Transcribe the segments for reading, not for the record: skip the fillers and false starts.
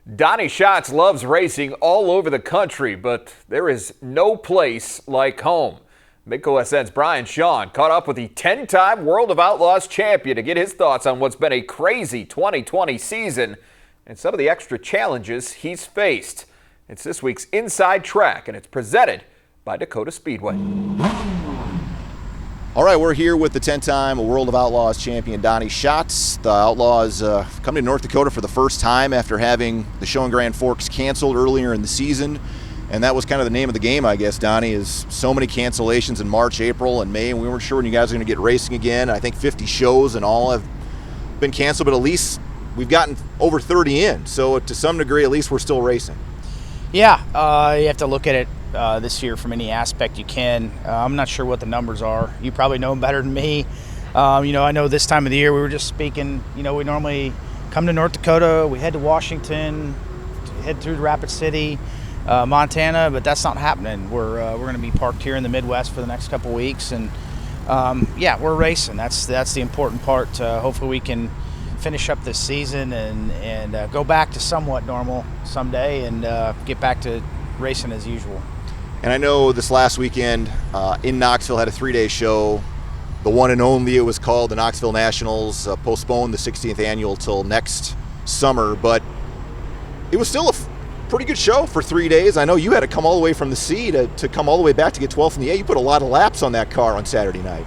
Donny Schatz loves racing all over the country, but there is no place like home. Midco SN's Shawn caught up with the 10-time World of Outlaws champion to get his thoughts on what's been a crazy 2020 season and some of the extra challenges he's faced. It's this week's Inside Track, and it's presented by Dacotah Speedway. All right, we're here with the 10-time World of Outlaws champion, Donny Schatz. The Outlaws coming to North Dakota for the first time after having the show in Grand Forks canceled earlier in the season. And that was kind of the name of the game, I guess, Donny, is so many cancellations in March, April, and May, and we weren't sure when you guys were going to get racing again. I think 50 shows and all have been canceled, but at least we've gotten over 30 in. So to some degree, at least we're still racing. Yeah, you have to look at it this year from any aspect you can. I'm not sure what the numbers are. You probably know them better than me. I know this time of the year we were just speaking, we normally come to North Dakota, we head to Washington, head through Rapid City, Montana, but that's not happening. We're going to be parked here in the Midwest for the next couple weeks, and yeah, we're racing. That's the important part. Hopefully we can finish up this season and go back to somewhat normal someday and get back to racing as usual. And I know this last weekend in Knoxville had a 3-day show. The one and only, it was called the Knoxville Nationals, postponed the 16th annual till next summer, but it was still a pretty good show for 3 days. I know you had to come all the way from the C to come all the way back to get 12th in the A. You put a lot of laps on that car on Saturday night.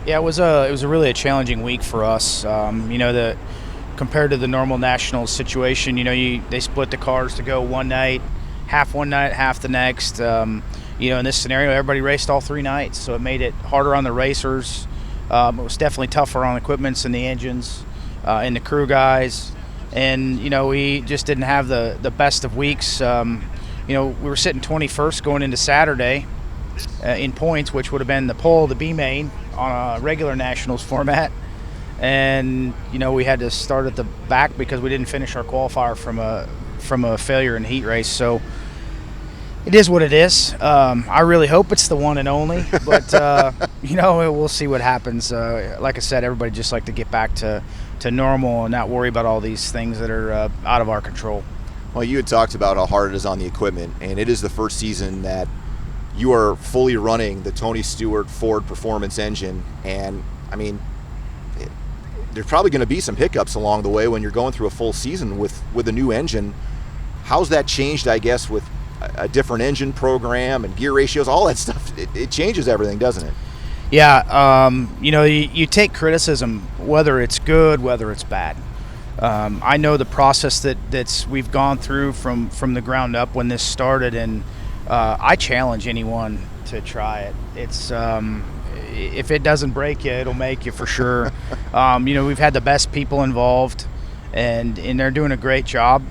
Yeah, it was a really challenging week for us. Compared to the normal nationals situation, they split the cars to go one night, half the next. In this scenario, everybody raced all 3 nights, so it made it harder on the racers. It was definitely tougher on equipments and the engines and the crew guys. And, we just didn't have the best of weeks. We were sitting 21st going into Saturday in points, which would have been the pole, the B main on a regular nationals format. And, we had to start at the back because we didn't finish our qualifier from a failure in heat race. So it is what it is. I really hope it's the one and only, but we'll see what happens. Like I said, everybody just like to get back to normal and not worry about all these things that are out of our control. Well, you had talked about how hard it is on the equipment, and it is the first season that you are fully running the Tony Stewart Ford Performance engine, and there's probably going to be some hiccups along the way when you're going through a full season with a new engine. How's that changed, I guess, with a different engine program and gear ratios, all that stuff? It changes everything, doesn't it? Yeah, you take criticism, whether it's good, whether it's bad. I know the process that's we've gone through from the ground up when this started, and I challenge anyone to try it. It's if it doesn't break you, it'll make you for sure. We've had the best people involved, and they're doing a great job.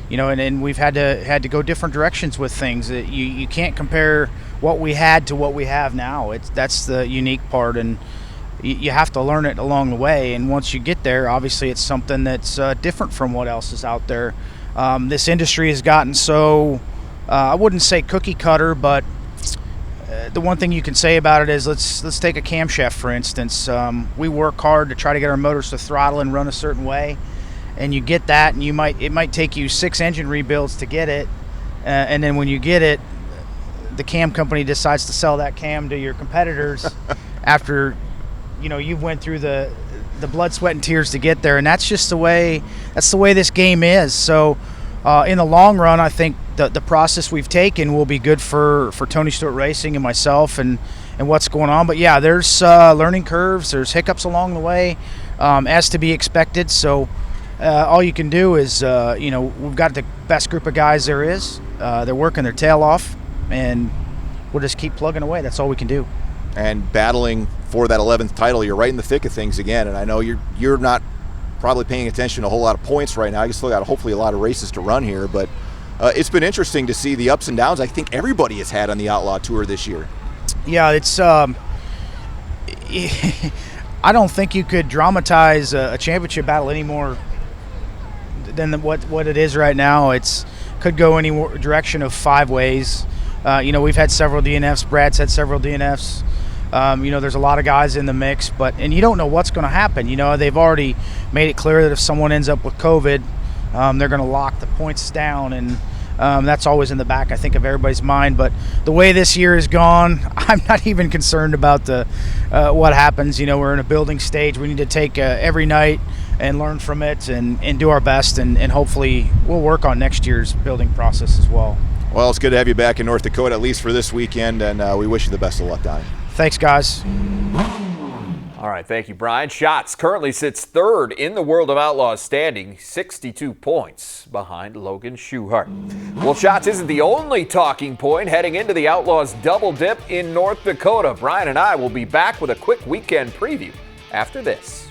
And we've had to go different directions with things. You can't compare what we had to what we have now. That's the unique part, and you have to learn it along the way. And once you get there, obviously it's something that's different from what else is out there. This industry has gotten so, I wouldn't say cookie cutter, but the one thing you can say about it is let's take a camshaft, for instance. We work hard to try to get our motors to throttle and run a certain way. And you get that, and it might take you 6 engine rebuilds to get it, and then when you get it, the cam company decides to sell that cam to your competitors after you went through the blood, sweat, and tears to get there. And that's just the way this game is. So in the long run, I think the process we've taken will be good for Tony Stewart Racing and myself and what's going on. But yeah, there's learning curves, there's hiccups along the way, as to be expected. So all you can do is, we've got the best group of guys there is. They're working their tail off, and we'll just keep plugging away. That's all we can do. And battling for that 11th title, you're right in the thick of things again. And I know you're not probably paying attention to a whole lot of points right now. You still got hopefully a lot of races to run here, but it's been interesting to see the ups and downs I think everybody has had on the Outlaw Tour this year. Yeah, it's I don't think you could dramatize a championship battle any more than what it is right now. It's could go any direction of 5 ways. We've had several DNFs. Brad's had several DNFs. There's a lot of guys in the mix, and you don't know what's going to happen. They've already made it clear that if someone ends up with COVID, They're going to lock the points down, and that's always in the back, I think, of everybody's mind. But the way this year has gone, I'm not even concerned about what happens. We're in a building stage. We need to take every night and learn from it and do our best, and hopefully we'll work on next year's building process as well. Well, it's good to have you back in North Dakota, at least for this weekend, and we wish you the best of luck, Donny. Thanks, guys. All right, thank you, Brian. Schatz currently sits third in the World of Outlaws standing, 62 points behind Logan Schuchart. Well, Schatz isn't the only talking point heading into the Outlaws double dip in North Dakota. Brian and I will be back with a quick weekend preview after this.